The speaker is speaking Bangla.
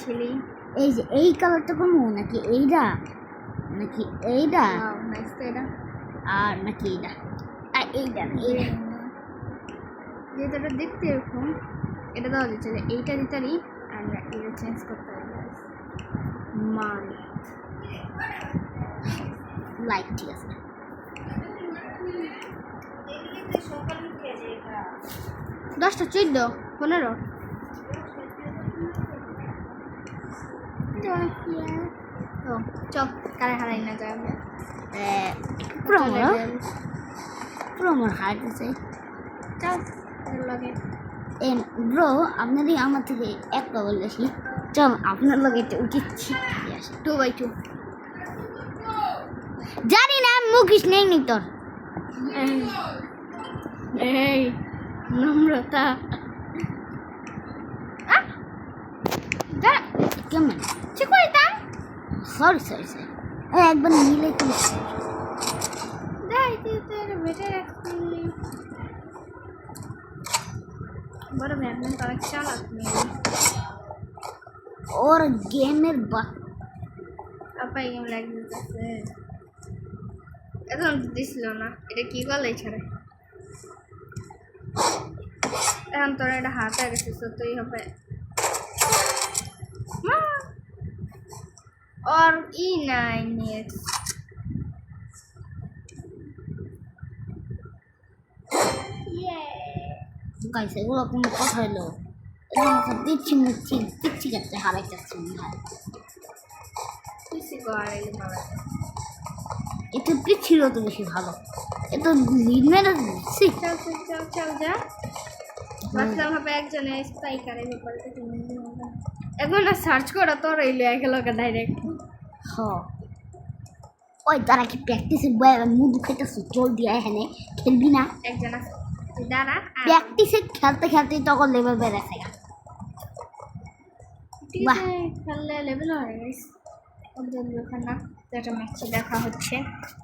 খেলি এই যে এই কালারটা করবো নাকি এইটা নাকি এইটা নাইস তো এটা আর নাকি এইটা আর এইটা এইটা যেহেতু এটা দেখতে এরকম এটা দেওয়া যাচ্ছে যে এইটা দিতারই আমরা এটা চেঞ্জ করতে পারি মান লাইক ঠিক আছে 10টা 14 15 তো চল কারে হারাই না যাবে পুরো আমার হারাইতেছে চল লাগে ব্রো আপনারই আমার থেকে এক লেভেল বেশি চল আপনার লগে একটা উচিত শিখতে আসে 2x2 জানি না মুখিস নেই নি তোর এই নম্রতা কেমন চিকুইতা সরি একবার মিলে কি যাই তুই বেটে রাখছি বড় ব্যাটম্যান তারা চালাক নেই ওর গেমের আপা গেম লাগতেছে এখন দিছিল না এটা কি গলাই ছাড়ে এখন তোর এটা হাতে গেছে তুই হবে और E9 গাইস এগুলো কোনো কথা হলো এরকম দিচ্ছি দিচ্ছি কাছে হারাইতেছি এতে পিচ্ছিল তো বেশি ভালো এত লিড মেরে দিচ্ছি চল যা ভাবলাম হবে একজনে স্ট্রাইকারের ব্যাপারে এখন না সার্চ করা তোর এই লিয়ে গেল ডাইরেক্ট হ ওই তারা কি প্র্যাকটিসে মুড খেতেছে চল দিয়ে এখানে খেলবি না একজন আছে দাঁড়া প্র্যাকটিসে খেলতে তখন লেভেল বেড়েছে বাহ খেললে লেভেল হয়ে গেছে ওদের ওখানে একটা ম্যাচ দেখা হচ্ছে